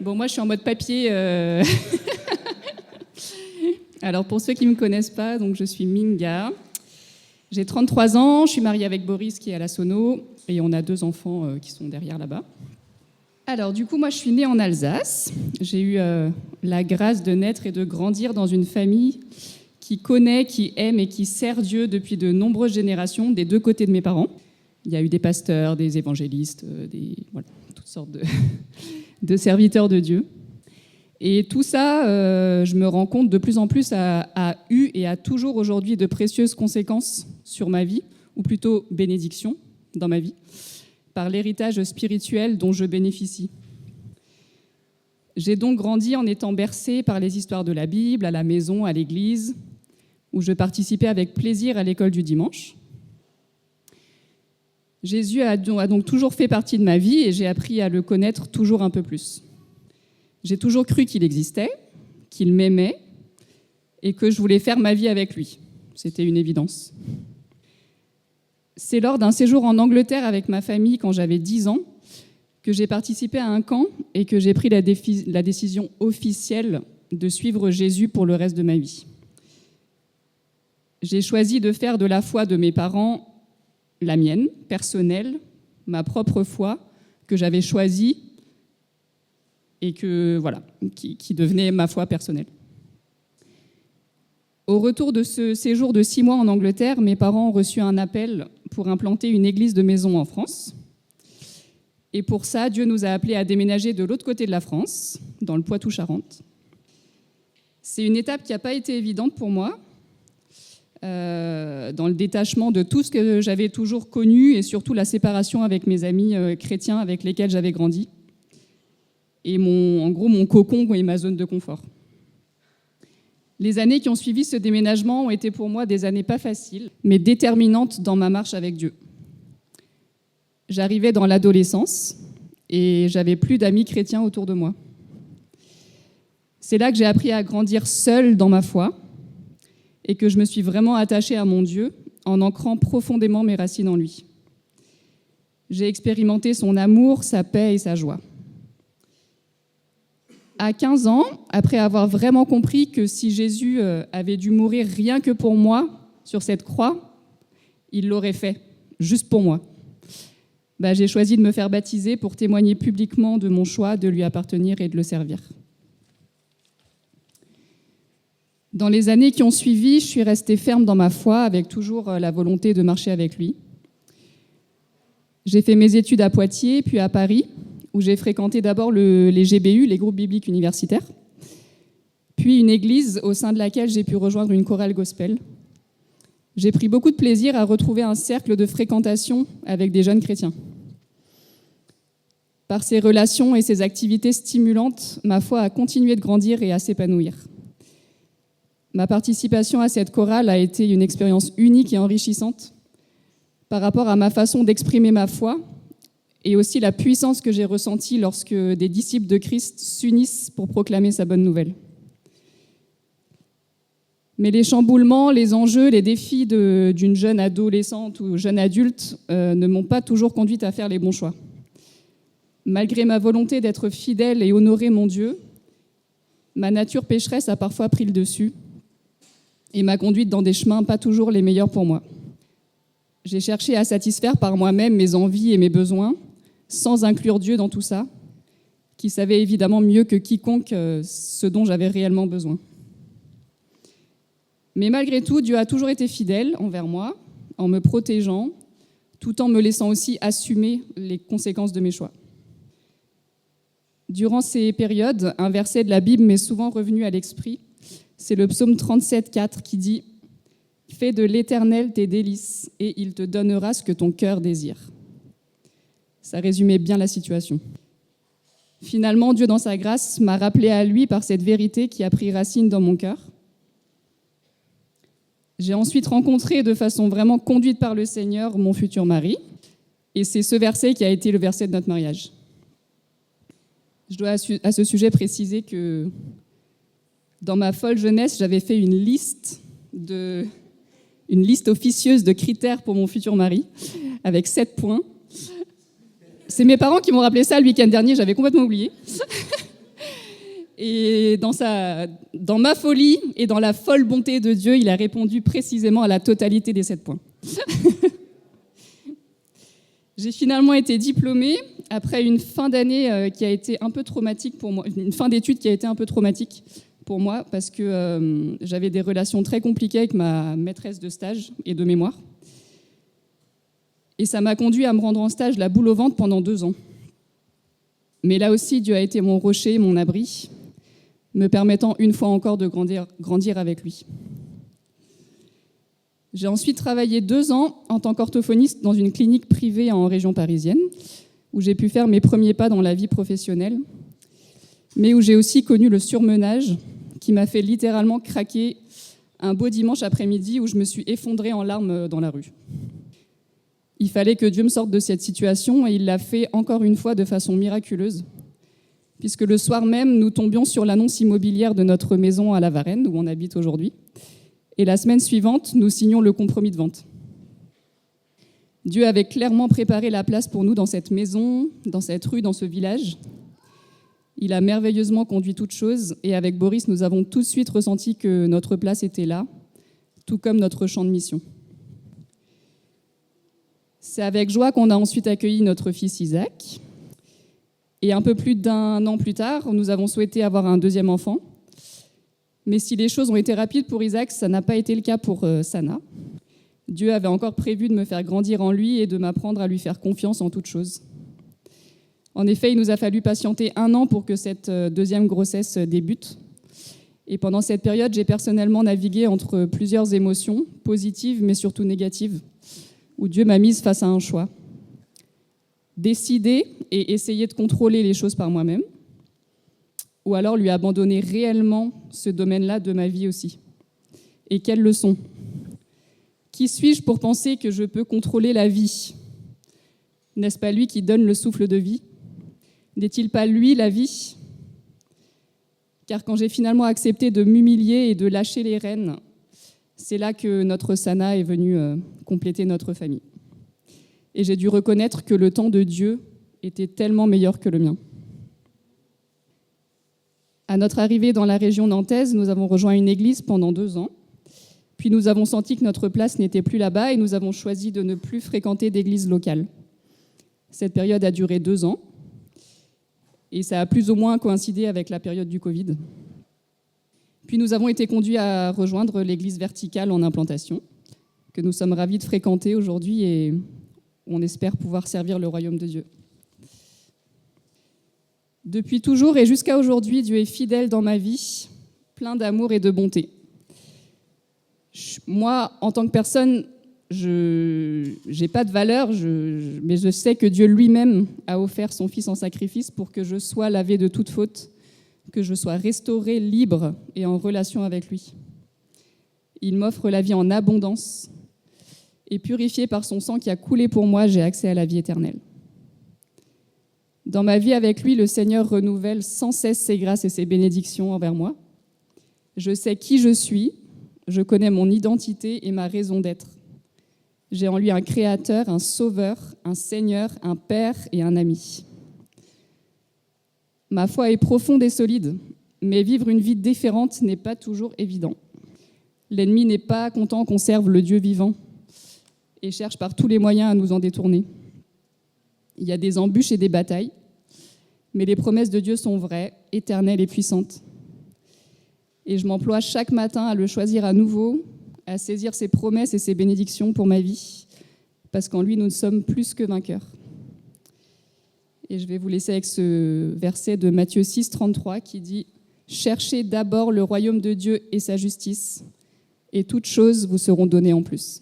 Bon, moi, je suis en mode papier. Alors, pour ceux qui ne me connaissent pas, donc, je suis Minga. J'ai 33 ans, je suis mariée avec Boris qui est à la Sono et on a 2 enfants qui sont derrière là-bas. Alors, du coup, moi, je suis née en Alsace. J'ai eu la grâce de naître et de grandir dans une famille qui connaît, qui aime et qui sert Dieu depuis de nombreuses générations des 2 côtés de mes parents. Il y a eu des pasteurs, des évangélistes, toutes sortes de serviteurs de Dieu. Et tout ça, je me rends compte de plus en plus a eu et a toujours aujourd'hui de précieuses conséquences sur ma vie, ou plutôt bénédictions dans ma vie, par l'héritage spirituel dont je bénéficie. J'ai donc grandi en étant bercée par les histoires de la Bible, à la maison, à l'église, où je participais avec plaisir à l'école du dimanche. Jésus a donc toujours fait partie de ma vie et j'ai appris à le connaître toujours un peu plus. J'ai toujours cru qu'il existait, qu'il m'aimait et que je voulais faire ma vie avec lui. C'était une évidence. C'est lors d'un séjour en Angleterre avec ma famille quand j'avais 10 ans que j'ai participé à un camp et que j'ai pris la décision officielle de suivre Jésus pour le reste de ma vie. J'ai choisi de faire de la foi de mes parents la mienne, personnelle, ma propre foi, que j'avais choisie et qui devenait ma foi personnelle. Au retour de ce séjour de 6 mois en Angleterre, mes parents ont reçu un appel pour implanter une église de maison en France. Et pour ça, Dieu nous a appelés à déménager de l'autre côté de la France, dans le Poitou-Charentes. C'est une étape qui n'a pas été évidente pour moi, dans le détachement de tout ce que j'avais toujours connu et surtout la séparation avec mes amis chrétiens avec lesquels j'avais grandi. Et en gros, mon cocon et ma zone de confort. Les années qui ont suivi ce déménagement ont été pour moi des années pas faciles, mais déterminantes dans ma marche avec Dieu. J'arrivais dans l'adolescence et j'avais plus d'amis chrétiens autour de moi. C'est là que j'ai appris à grandir seule dans ma foi et que je me suis vraiment attachée à mon Dieu en ancrant profondément mes racines en lui. J'ai expérimenté son amour, sa paix et sa joie. À 15 ans, après avoir vraiment compris que si Jésus avait dû mourir rien que pour moi sur cette croix, il l'aurait fait, juste pour moi. J'ai choisi de me faire baptiser pour témoigner publiquement de mon choix de lui appartenir et de le servir. Dans les années qui ont suivi, je suis restée ferme dans ma foi avec toujours la volonté de marcher avec lui. J'ai fait mes études à Poitiers, puis à Paris, où j'ai fréquenté d'abord les GBU, les groupes bibliques universitaires, puis une église au sein de laquelle j'ai pu rejoindre une chorale gospel. J'ai pris beaucoup de plaisir à retrouver un cercle de fréquentation avec des jeunes chrétiens. Par ces relations et ces activités stimulantes, ma foi a continué de grandir et à s'épanouir. Ma participation à cette chorale a été une expérience unique et enrichissante par rapport à ma façon d'exprimer ma foi et aussi la puissance que j'ai ressentie lorsque des disciples de Christ s'unissent pour proclamer sa bonne nouvelle. Mais les chamboulements, les enjeux, les défis d'une jeune adolescente ou jeune adulte ne m'ont pas toujours conduite à faire les bons choix. Malgré ma volonté d'être fidèle et honorer mon Dieu, ma nature pécheresse a parfois pris le dessus et m'a conduite dans des chemins pas toujours les meilleurs pour moi. J'ai cherché à satisfaire par moi-même mes envies et mes besoins, sans inclure Dieu dans tout ça, qui savait évidemment mieux que quiconque ce dont j'avais réellement besoin. Mais malgré tout, Dieu a toujours été fidèle envers moi, en me protégeant, tout en me laissant aussi assumer les conséquences de mes choix. Durant ces périodes, un verset de la Bible m'est souvent revenu à l'esprit. C'est le psaume 37,4 qui dit « Fais de l'Éternel tes délices, et il te donnera ce que ton cœur désire. » Ça résumait bien la situation. Finalement, Dieu, dans sa grâce, m'a rappelé à lui par cette vérité qui a pris racine dans mon cœur. J'ai ensuite rencontré de façon vraiment conduite par le Seigneur mon futur mari, et c'est ce verset qui a été le verset de notre mariage. Je dois à ce sujet préciser que dans ma folle jeunesse, j'avais fait une liste officieuse de critères pour mon futur mari, avec 7 points. C'est mes parents qui m'ont rappelé ça le week-end dernier, j'avais complètement oublié. Et dans ma folie et dans la folle bonté de Dieu, il a répondu précisément à la totalité des 7 points. J'ai finalement été diplômée après une fin d'année qui a été un peu traumatique pour moi, une fin d'études qui a été un peu traumatique pour moi parce que j'avais des relations très compliquées avec ma maîtresse de stage et de mémoire. Et ça m'a conduit à me rendre en stage la boule au ventre pendant 2 ans. Mais là aussi, Dieu a été mon rocher, mon abri, me permettant une fois encore de grandir avec lui. J'ai ensuite travaillé 2 ans en tant qu'orthophoniste dans une clinique privée en région parisienne, où j'ai pu faire mes premiers pas dans la vie professionnelle, mais où j'ai aussi connu le surmenage, qui m'a fait littéralement craquer un beau dimanche après-midi où je me suis effondrée en larmes dans la rue. Il fallait que Dieu me sorte de cette situation et il l'a fait encore une fois de façon miraculeuse, puisque le soir même, nous tombions sur l'annonce immobilière de notre maison à La Varenne, où on habite aujourd'hui. Et la semaine suivante, nous signions le compromis de vente. Dieu avait clairement préparé la place pour nous dans cette maison, dans cette rue, dans ce village. Il a merveilleusement conduit toutes choses et avec Boris, nous avons tout de suite ressenti que notre place était là, tout comme notre champ de mission. C'est avec joie qu'on a ensuite accueilli notre fils Isaac. Et un peu plus d'1 an plus tard, nous avons souhaité avoir un 2e enfant. Mais si les choses ont été rapides pour Isaac, ça n'a pas été le cas pour Sana. Dieu avait encore prévu de me faire grandir en lui et de m'apprendre à lui faire confiance en toutes choses. En effet, il nous a fallu patienter 1 an pour que cette 2e grossesse débute. Et pendant cette période, j'ai personnellement navigué entre plusieurs émotions, positives mais surtout négatives, où Dieu m'a mise face à un choix. Décider et essayer de contrôler les choses par moi-même, ou alors lui abandonner réellement ce domaine-là de ma vie aussi. Et quelle leçon! Qui suis-je pour penser que je peux contrôler la vie? N'est-ce pas lui qui donne le souffle de vie? N'est-il pas lui la vie? Car quand j'ai finalement accepté de m'humilier et de lâcher les rênes, c'est là que notre Sana est venue compléter notre famille. Et j'ai dû reconnaître que le temps de Dieu était tellement meilleur que le mien. À notre arrivée dans la région nantaise, nous avons rejoint une église pendant 2 ans. Puis nous avons senti que notre place n'était plus là-bas et nous avons choisi de ne plus fréquenter d'église locale. Cette période a duré 2 ans et ça a plus ou moins coïncidé avec la période du Covid. Puis nous avons été conduits à rejoindre l'église verticale en implantation, que nous sommes ravis de fréquenter aujourd'hui et on espère pouvoir servir le royaume de Dieu. Depuis toujours et jusqu'à aujourd'hui, Dieu est fidèle dans ma vie, plein d'amour et de bonté. Moi, en tant que personne, je n'ai pas de valeur, mais je sais que Dieu lui-même a offert son Fils en sacrifice pour que je sois lavé de toute faute, que je sois restaurée, libre et en relation avec lui. Il m'offre la vie en abondance et purifiée par son sang qui a coulé pour moi, j'ai accès à la vie éternelle. Dans ma vie avec lui, le Seigneur renouvelle sans cesse ses grâces et ses bénédictions envers moi. Je sais qui je suis, je connais mon identité et ma raison d'être. J'ai en lui un créateur, un sauveur, un Seigneur, un Père et un ami. Ma foi est profonde et solide, mais vivre une vie différente n'est pas toujours évident. L'ennemi n'est pas content qu'on serve le Dieu vivant et cherche par tous les moyens à nous en détourner. Il y a des embûches et des batailles, mais les promesses de Dieu sont vraies, éternelles et puissantes. Et je m'emploie chaque matin à le choisir à nouveau, à saisir ses promesses et ses bénédictions pour ma vie, parce qu'en lui, nous sommes plus que vainqueurs. Et je vais vous laisser avec ce verset de Matthieu 6, 33 qui dit « Cherchez d'abord le royaume de Dieu et sa justice, et toutes choses vous seront données en plus. »